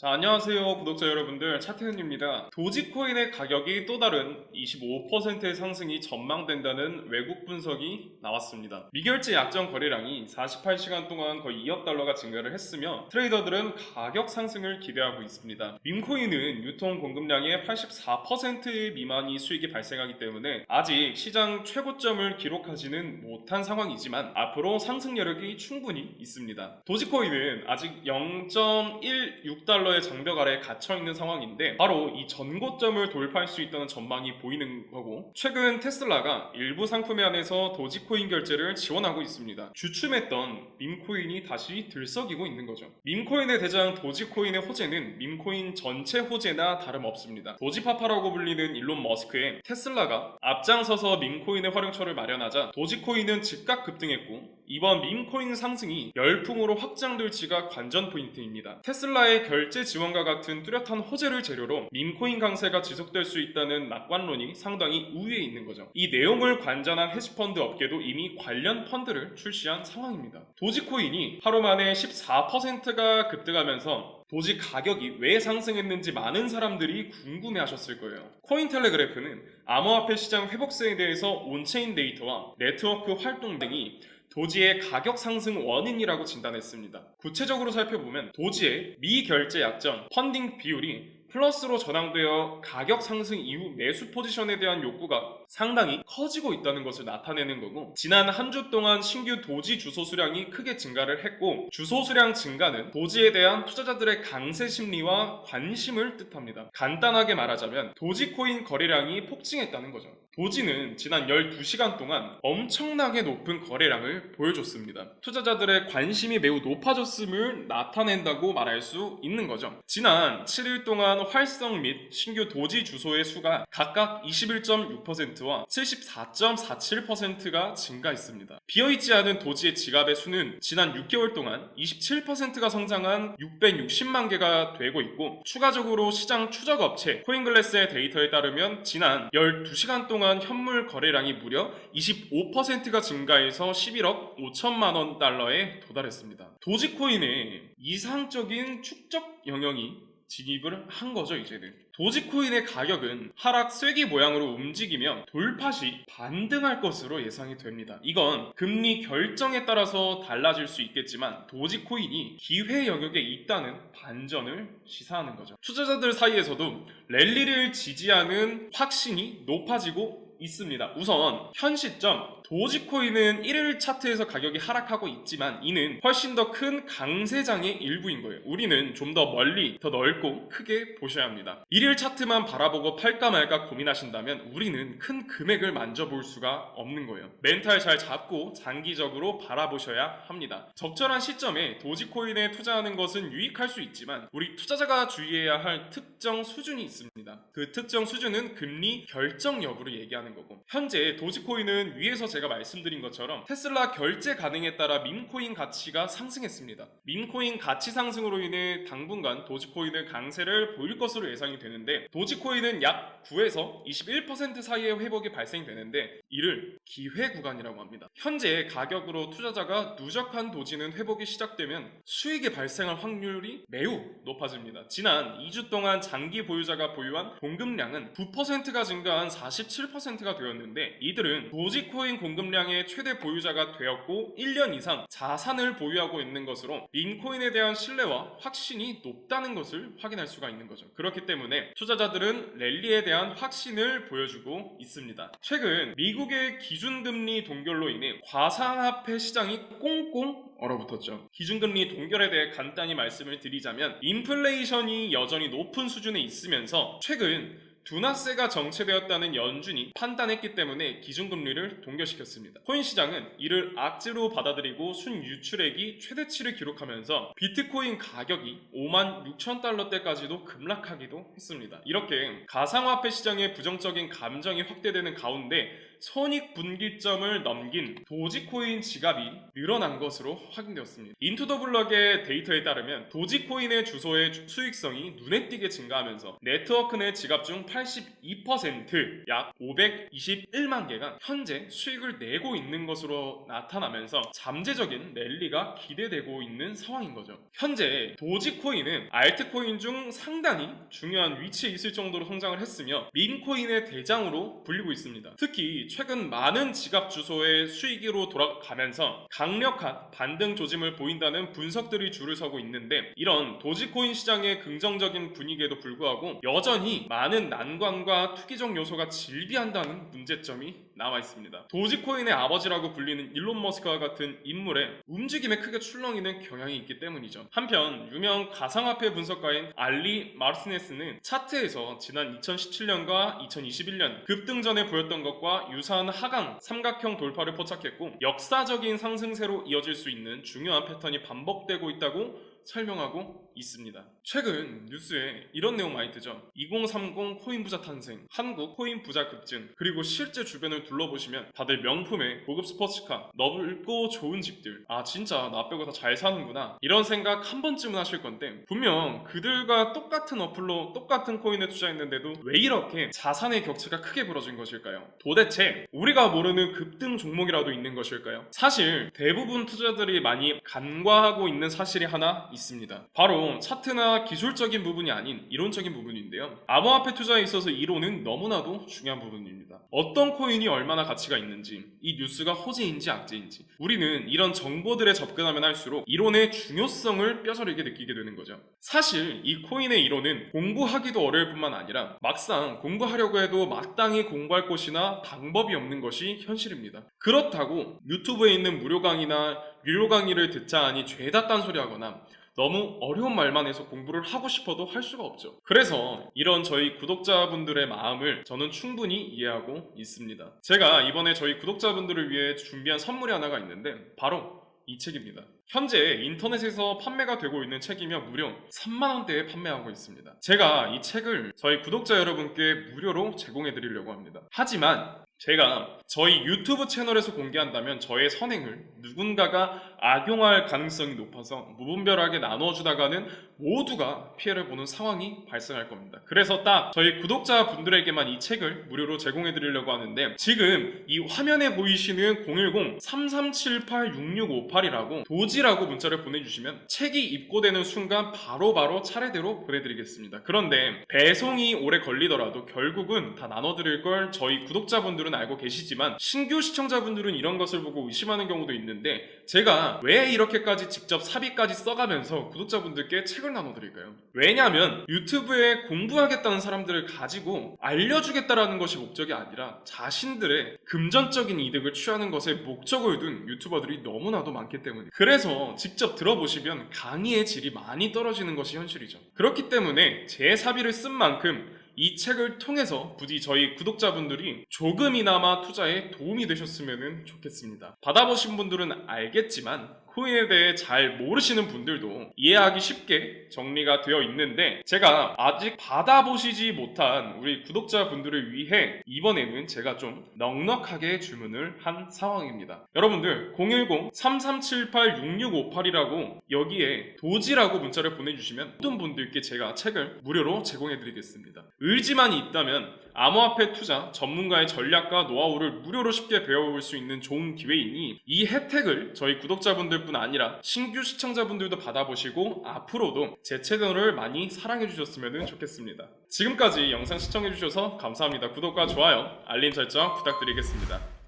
자, 안녕하세요 구독자 여러분들, 차태현입니다. 도지코인의 가격이 또 다른 25%의 상승이 전망된다는 외국 분석이 나왔습니다. 미결제 약정 거래량이 48시간 동안 거의 2억 달러가 증가를 했으며 트레이더들은 가격 상승을 기대하고 있습니다. 밈코인은 유통 공급량의 84% 미만이 수익이 발생하기 때문에 아직 시장 최고점을 기록하지는 못한 상황이지만 앞으로 상승 여력이 충분히 있습니다. 도지코인은 아직 0.16달러의 장벽 아래에 갇혀있는 상황인데 바로 이 전고점을 돌파할 수 있다는 전망이 보이는 거고, 최근 테슬라가 일부 상품에 한해서 도지코인 결제를 지원하고 있습니다. 주춤했던 밈코인이 다시 들썩이고 있는 거죠. 밈코인의 대장 도지코인의 호재는 밈코인 전체 호재나 다름없습니다. 도지파파라고 불리는 일론 머스크의 테슬라가 앞장서서 밈코인의 활용처를 마련하자 도지코인은 즉각 급등했고, 이번 밈코인 상승이 열풍으로 확장될지가 관전 포인트입니다. 테슬라의 결제 지원과 같은 뚜렷한 호재를 재료로 밈코인 강세가 지속될 수 있다는 낙관론이 상당히 우위에 있는 거죠. 이 내용을 관전한 헤지펀드 업계도 이미 관련 펀드를 출시한 상황입니다. 도지코인이 하루 만에 14%가 급등하면서 도지 가격이 왜 상승했는지 많은 사람들이 궁금해하셨을 거예요. 코인텔레그래프는 암호화폐 시장 회복세에 대해서 온체인 데이터와 네트워크 활동 등이 도지의 가격 상승 원인이라고 진단했습니다. 구체적으로 살펴보면 도지의 미결제 약정 펀딩 비율이 플러스로 전환되어 가격 상승 이후 매수 포지션에 대한 욕구가 상당히 커지고 있다는 것을 나타내는 거고, 지난 한 주 동안 신규 도지 주소 수량이 크게 증가를 했고, 주소 수량 증가는 도지에 대한 투자자들의 강세 심리와 관심을 뜻합니다. 간단하게 말하자면 도지코인 거래량이 폭증했다는 거죠. 도지는 지난 12시간 동안 엄청나게 높은 거래량을 보여줬습니다. 투자자들의 관심이 매우 높아졌음을 나타낸다고 말할 수 있는 거죠. 지난 7일 동안 활성 및 신규 도지 주소의 수가 각각 21.6%와 74.47%가 증가했습니다. 비어있지 않은 도지의 지갑의 수는 지난 6개월 동안 27%가 성장한 660만 개가 되고 있고, 추가적으로 시장 추적업체 코인글래스의 데이터에 따르면 지난 12시간 동안 현물 거래량이 무려 25%가 증가해서 11억 5천만 원 달러에 도달했습니다. 도지코인에 이상적인 축적 영역이 진입을 한 거죠. 이제는 도지코인의 가격은 하락 쐐기 모양으로 움직이면 돌파 시 반등할 것으로 예상이 됩니다. 이건 금리 결정에 따라서 달라질 수 있겠지만 도지코인이 기회 영역에 있다는 반전을 시사하는 거죠. 투자자들 사이에서도 랠리를 지지하는 확신이 높아지고 있습니다. 우선 현 시점 도지코인은 1일 차트에서 가격이 하락하고 있지만 이는 훨씬 더 큰 강세장의 일부인 거예요. 우리는 좀 더 멀리, 더 넓고 크게 보셔야 합니다. 1일 차트만 바라보고 팔까 말까 고민하신다면 우리는 큰 금액을 만져볼 수가 없는 거예요. 멘탈 잘 잡고 장기적으로 바라보셔야 합니다. 적절한 시점에 도지코인에 투자하는 것은 유익할 수 있지만 우리 투자자가 주의해야 할 특정 수준이 있습니다. 그 특정 수준은 금리 결정 여부를 얘기하는 거고, 현재 도지코인은 위에서 제가 말씀드린 것처럼 테슬라 결제 가능에 따라 밈코인 가치가 상승했습니다. 밈코인 가치 상승으로 인해 당분간 도지코인은 강세를 보일 것으로 예상이 되는데, 도지코인은 약 9에서 21% 사이의 회복이 발생되는데 이를 기회 구간이라고 합니다. 현재 가격으로 투자자가 누적한 도지는 회복이 시작되면 수익이 발생할 확률이 매우 높아집니다. 지난 2주 동안 장기 보유자가 보유한 공급량은 9%가 증가한 47%가 되었는데, 이들은 도지코인 공급량의 최대 보유자가 되었고 1년 이상 자산을 보유하고 있는 것으로 밈코인에 대한 신뢰와 확신이 높다는 것을 확인할 수가 있는 거죠. 그렇기 때문에 투자자들은 랠리에 대한 확신을 보여주고 있습니다. 최근 미국의 기준금리 동결로 인해 가상화폐 시장이 꽁꽁 얼어붙었죠. 기준금리 동결에 대해 간단히 말씀을 드리자면, 인플레이션이 여전히 높은 수준에 있으면서 최근 둔화세가 정체되었다는 연준이 판단했기 때문에 기준금리를 동결시켰습니다. 코인 시장은 이를 악재로 받아들이고 순유출액이 최대치를 기록하면서 비트코인 가격이 56,000달러대까지도 급락하기도 했습니다. 이렇게 가상화폐 시장의 부정적인 감정이 확대되는 가운데 손익분기점을 넘긴 도지코인 지갑이 늘어난 것으로 확인되었습니다. 인투더블럭의 데이터에 따르면 도지코인의 주소의 수익성이 눈에 띄게 증가하면서 네트워크 내 지갑 중 82%, 약 521만 개가 현재 수익을 내고 있는 것으로 나타나면서 잠재적인 랠리가 기대되고 있는 상황인 거죠. 현재 도지코인은 알트코인 중 상당히 중요한 위치에 있을 정도로 성장을 했으며 밈코인의 대장으로 불리고 있습니다. 특히 최근 많은 지갑 주소의 수익으로 돌아가면서 강력한 반등 조짐을 보인다는 분석들이 줄을 서고 있는데, 이런 도지코인 시장의 긍정적인 분위기에도 불구하고 여전히 많은 난관과 투기적 요소가 질비한다는 문제점이 남아 있습니다. 도지코인의 아버지라고 불리는 일론 머스크와 같은 인물의 움직임에 크게 출렁이는 경향이 있기 때문이죠. 한편 유명 가상화폐 분석가인 알리 마르티네스는 차트에서 지난 2017년과 2021년 급등 전에 보였던 것과 유사한 하강 삼각형 돌파를 포착했고, 역사적인 상승세로 이어질 수 있는 중요한 패턴이 반복되고 있다고 설명하고 있습니다. 최근 뉴스에 이런 내용 많이 뜨죠. 2030 코인 부자 탄생, 한국 코인 부자 급증, 그리고 실제 주변을 둘러보시면 다들 명품의 고급 스포츠카, 넓고 좋은 집들, 아 진짜 나 빼고 다 잘 사는구나, 이런 생각 한 번쯤은 하실 건데, 분명 그들과 똑같은 어플로 똑같은 코인에 투자했는데도 왜 이렇게 자산의 격차가 크게 벌어진 것일까요? 도대체 우리가 모르는 급등 종목이라도 있는 것일까요? 사실 대부분 투자들이 많이 간과하고 있는 사실이 하나 있습니다. 바로 차트나 기술적인 부분이 아닌 이론적인 부분인데요. 암호화폐 투자에 있어서 이론은 너무나도 중요한 부분입니다. 어떤 코인이 얼마나 가치가 있는지, 이 뉴스가 호재인지 악재인지, 우리는 이런 정보들에 접근하면 할수록 이론의 중요성을 뼈저리게 느끼게 되는 거죠. 사실 이 코인의 이론은 공부하기도 어려울 뿐만 아니라 막상 공부하려고 해도 마땅히 공부할 곳이나 방법이 없는 것이 현실입니다. 그렇다고 유튜브에 있는 무료 강의나 유료 강의를 듣자 하니 죄다 딴소리 하거나 너무 어려운 말만 해서 공부를 하고 싶어도 할 수가 없죠. 그래서 이런 저희 구독자분들의 마음을 저는 충분히 이해하고 있습니다. 제가 이번에 저희 구독자분들을 위해 준비한 선물이 하나가 있는데 바로 이 책입니다. 현재 인터넷에서 판매가 되고 있는 책이며 무려 3만원대에 판매하고 있습니다. 제가 이 책을 저희 구독자 여러분께 무료로 제공해 드리려고 합니다. 하지만 제가 저희 유튜브 채널에서 공개한다면 저의 선행을 누군가가 악용할 가능성이 높아서 무분별하게 나눠주다가는 모두가 피해를 보는 상황이 발생할 겁니다. 그래서 딱 저희 구독자분들에게만 이 책을 무료로 제공해 드리려고 하는데, 지금 이 화면에 보이시는 010-3378-6658이라고 도지라고 문자를 보내주시면 책이 입고되는 순간 바로바로 차례대로 보내드리겠습니다. 그런데 배송이 오래 걸리더라도 결국은 다 나눠드릴 걸 저희 구독자분들은 알고 계시지만 신규 시청자분들은 이런 것을 보고 의심하는 경우도 있는데, 제가 왜 이렇게까지 직접 사비까지 써가면서 구독자분들께 책을 나눠드릴까요? 왜냐하면 유튜브에 공부하겠다는 사람들을 가지고 알려주겠다라는 것이 목적이 아니라 자신들의 금전적인 이득을 취하는 것에 목적을 둔 유튜버들이 너무나도 많기 때문에, 그래서 직접 들어보시면 강의의 질이 많이 떨어지는 것이 현실이죠. 그렇기 때문에 제 사비를 쓴 만큼 이 책을 통해서 부디 저희 구독자분들이 조금이나마 투자에 도움이 되셨으면 좋겠습니다. 받아보신 분들은 알겠지만 코인에 대해 잘 모르시는 분들도 이해하기 쉽게 정리가 되어 있는데, 제가 아직 받아보시지 못한 우리 구독자분들을 위해 이번에는 제가 좀 넉넉하게 주문을 한 상황입니다. 여러분들 010-3378-6658이라고 여기에 도지라고 문자를 보내주시면 모든 분들께 제가 책을 무료로 제공해드리겠습니다. 의지만이 있다면 암호화폐 투자 전문가의 전략과 노하우를 무료로 쉽게 배워볼 수 있는 좋은 기회이니 이 혜택을 저희 구독자분들뿐 아니라 신규 시청자분들도 받아보시고 앞으로도 제 채널을 많이 사랑해주셨으면 좋겠습니다. 지금까지 영상 시청해주셔서 감사합니다. 구독과 좋아요, 알림 설정 부탁드리겠습니다.